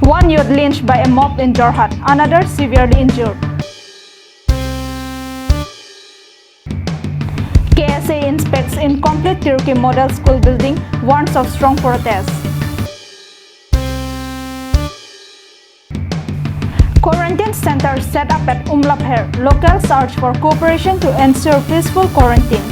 One youth lynched by a mob in Jorhat, another severely injured. KSA inspects incomplete Turkey model school building, warns of strong protest. Quarantine center set up at Umlapher. Locals urge for cooperation to ensure peaceful quarantine.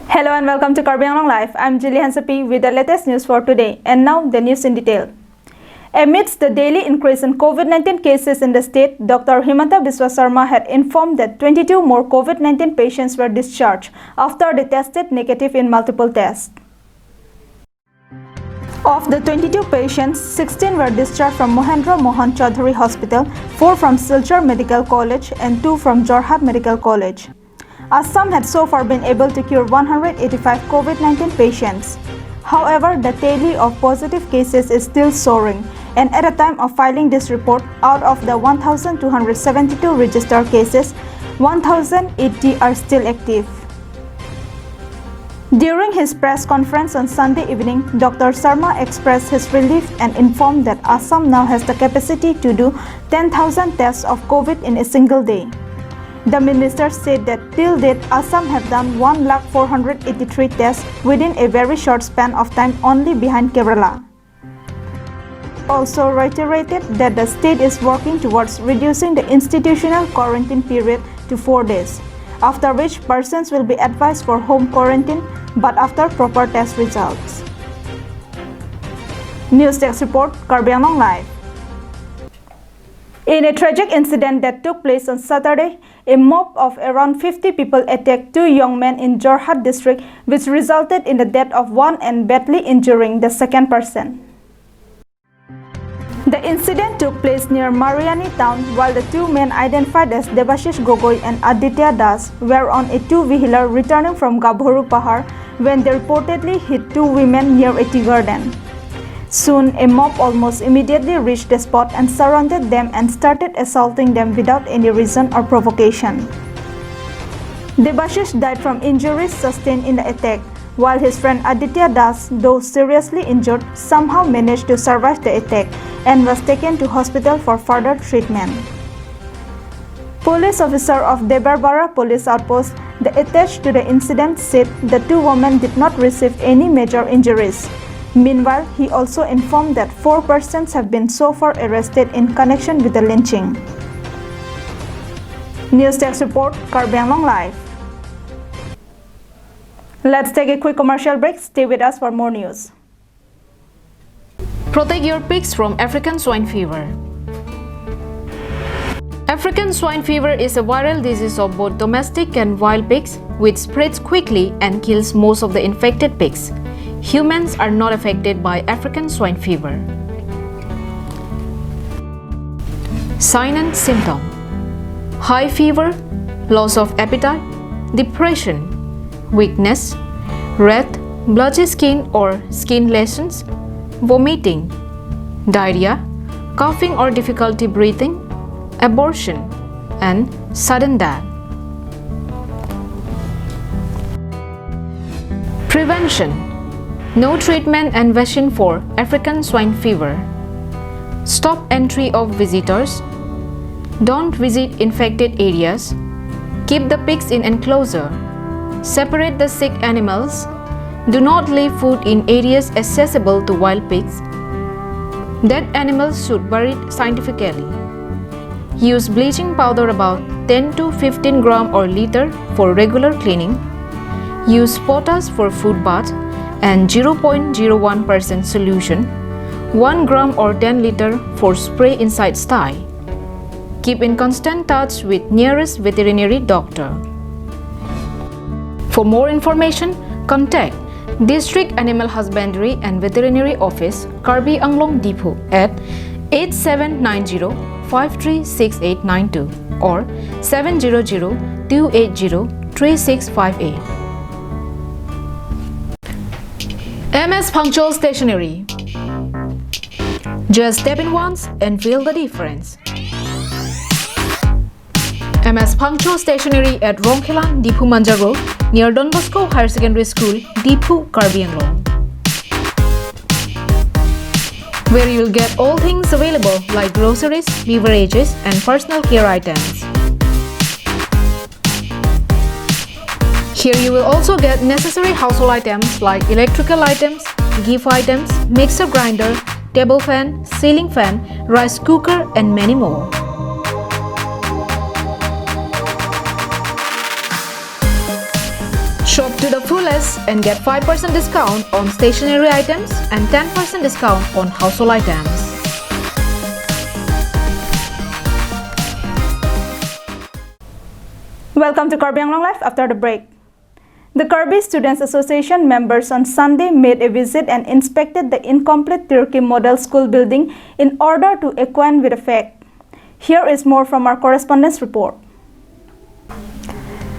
Hello and welcome to Karbi Anglong Live. I'm Julie Hansapi with the latest news for today. And now the news in detail. Amidst the daily increase in COVID-19 cases in the state, Dr. Himanta Biswa Sarma had informed that 22 more COVID-19 patients were discharged after they tested negative in multiple tests. Of the 22 patients, 16 were discharged from Mohendra Mohan Chaudhary Hospital, 4 from Silchar Medical College and 2 from Jorhat Medical College. Assam had so far been able to cure 185 COVID-19 patients. However, the tally of positive cases is still soaring, and at the time of filing this report, out of the 1,272 registered cases, 1,080 are still active. During his press conference on Sunday evening, Dr. Sarma expressed his relief and informed that Assam now has the capacity to do 10,000 tests of COVID in a single day. The minister said that till date, Assam have done 1,483 tests within a very short span of time, only behind Kerala. Also reiterated that the state is working towards reducing the institutional quarantine period to 4 days, after which persons will be advised for home quarantine but after proper test results. News Desk Report, Karbi Anglong Live. In a tragic incident that took place on Saturday, a mob of around 50 people attacked 2 young men in Jorhat district, which resulted in the death of one and badly injuring the second person. The incident took place near Mariani town while the 2 men identified as Debashish Gogoi and Aditya Das were on a 2-wheeler returning from Gabhoru Pahar when they reportedly hit 2 women near a tea garden. Soon, a mob almost immediately reached the spot and surrounded them and started assaulting them without any reason or provocation. Debashish died from injuries sustained in the attack, while his friend Aditya Das, though seriously injured, somehow managed to survive the attack and was taken to hospital for further treatment. Police officer of Debarbara Police Outpost that attached to the incident said the 2 women did not receive any major injuries. Meanwhile, he also informed that 4 persons have been so far arrested in connection with the lynching. News Desk Report, Karbi Anglong Live. Let's take a quick commercial break. Stay with us for more news. Protect your pigs from African swine fever. African swine fever is a viral disease of both domestic and wild pigs, which spreads quickly and kills most of the infected pigs. Humans are not affected by African swine fever. Sign and symptom: high fever, loss of appetite, depression, weakness, red, blotchy skin or skin lesions, vomiting, diarrhea, coughing or difficulty breathing, abortion, and sudden death. Prevention: no treatment and vaccine for African swine fever. Stop entry of visitors. Don't visit infected areas. Keep the pigs in enclosure. Separate the sick animals. Do not leave food in areas accessible to wild pigs. Dead animals should be buried scientifically. Use bleaching powder about 10 to 15 gram or liter for regular cleaning. Use potash for food bath and 0.01% solution, 1 gram or 10 liter for spray inside sty. Keep in constant touch with nearest veterinary doctor. For more information, contact District Animal Husbandry and Veterinary Office, Karbi Anglong Depot at 8790-536892 or 700-280-3658. MS Punctual Stationery. Just step in once and feel the difference. MS Punctual Stationery at Rongkhelan, Dipu Manja Road, near Don Bosco Higher Secondary School, Dipu, Karbi Anglong. where you'll get all things available like groceries, beverages, and personal care items. Here you will also get necessary household items like electrical items, gift items, mixer grinder, table fan, ceiling fan, rice cooker, and many more. Shop to the fullest and get 5% discount on stationery items and 10% discount on household items. Welcome to Karbi Anglong Live after the break. The Karbi Students Association members on Sunday made a visit and inspected the incomplete Turkey Model School building in order to acquaint with the fact. Here is more from our correspondent's report.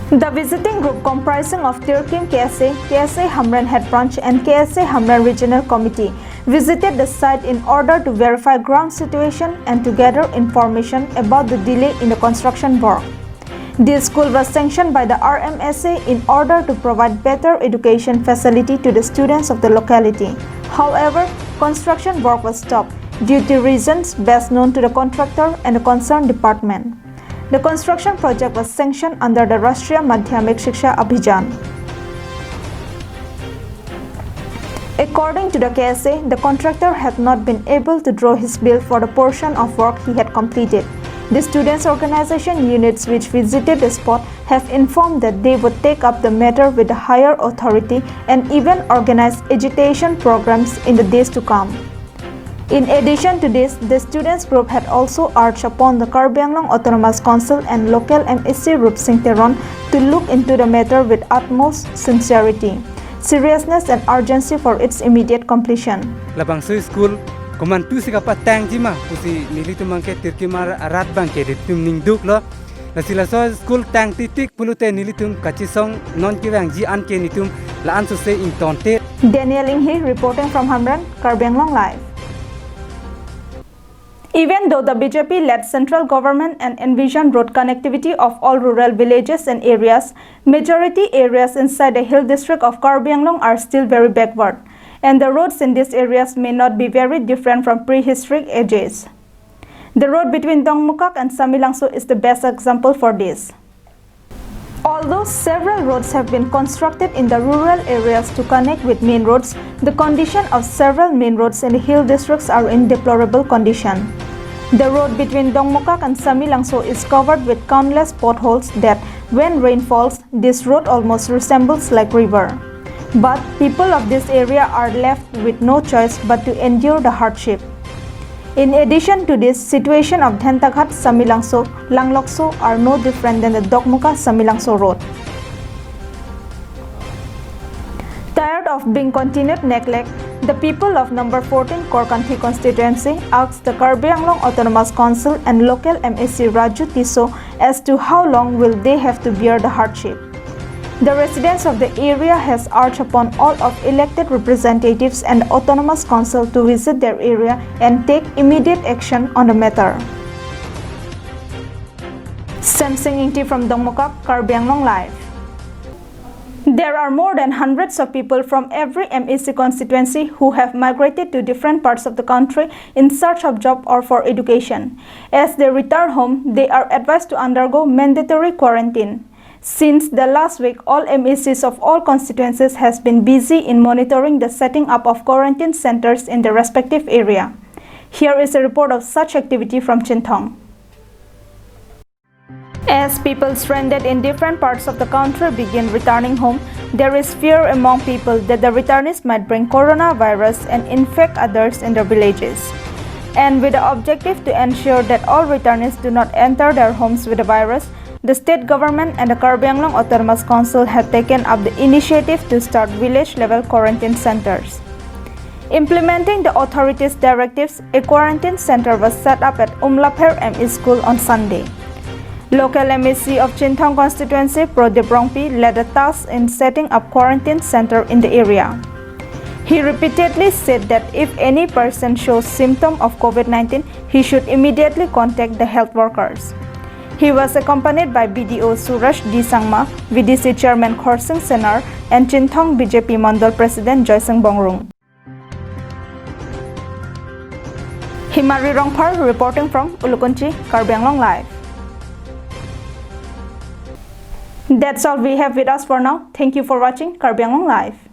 The visiting group comprising of Turkey KSA, KSA Hamran Head Branch and KSA Hamran Regional Committee visited the site in order to verify ground situation and to gather information about the delay in the construction work. This school was sanctioned by the RMSA in order to provide better education facility to the students of the locality. However, construction work was stopped due to reasons best known to the contractor and the concerned department. The construction project was sanctioned under the Rashtriya Madhyamik Shiksha Abhijan. According to the KSA, the contractor had not been able to draw his bill for the portion of work he had completed. The students' organization units which visited the spot have informed that they would take up the matter with the higher authority and even organize agitation programs in the days to come. In addition to this, the students group had also urged upon the Karbi Anglong Autonomous Council and local MSC Rup Singh Teron to look into the matter with utmost sincerity, seriousness and urgency for its immediate completion. Labang school Kumantu si kapat tang jima pusi nilitu mangke tirki mar arat bangke ditum ningduk lo la sila so school tang titik pulute nilitum kachisong non kiwang ji an ke nitum la an so se in tonte. Daniel Inghi reporting from Hamran, Karbi Anglong Live. Even though the BJP-led central government and envisioned road connectivity of all rural villages and areas, majority areas inside the hill district of Karbi Anglong are still very backward, and the roads in these areas may not be very different from prehistoric ages. The road between Dongmukak and Samilangso is the best example for this. Although several roads have been constructed in the rural areas to connect with main roads, the condition of several main roads in the hill districts are in deplorable condition. The road between Dongmukak and Samilangso is covered with countless potholes that, when rain falls, this road almost resembles like river. But people of this area are left with no choice but to endure the hardship. In addition to this, situation of Dhentaghat, Samilangso, Langlokso are no different than the Dokmuka Samilangso road. Tired of being continued neglect, the people of number 14 Korkanthi constituency asked the Karbi Anglong Autonomous Council and local MSC Raju Tiso as to how long will they have to bear the hardship. The residents of the area has urged upon all of elected representatives and autonomous council to visit their area and take immediate action on the matter. Samsing Ingti from Dongmukak, Karbi Anglong Live. There are more than hundreds of people from every MEC constituency who have migrated to different parts of the country in search of job or for education. As they return home, they are advised to undergo mandatory quarantine. Since the last week, all MECs of all constituencies has been busy in monitoring the setting up of quarantine centers in the respective area. Here is a report of such activity from Chintong. As people stranded in different parts of the country begin returning home, there is fear among people that the returnees might bring coronavirus and infect others in their villages. And with the objective to ensure that all returnees do not enter their homes with the virus, the state government and the Karbi Anglong Autonomous Council had taken up the initiative to start village-level quarantine centers. Implementing the authorities' directives, a quarantine center was set up at Umlapher ME School on Sunday. Local MEC of Chintong constituency, Prodip Rongpi, led the task in setting up quarantine center in the area. He repeatedly said that if any person shows symptom of COVID-19, he should immediately contact the health workers. He was accompanied by BDO Suraj D. Sangma, VDC Chairman Khorsing Senar, and Chintong BJP Mandal President Joysing Bongrung. Himari Rongphar reporting from Ulukunchi, Karbi Anglong Live. That's all we have with us for now. Thank you for watching Karbi Anglong Live.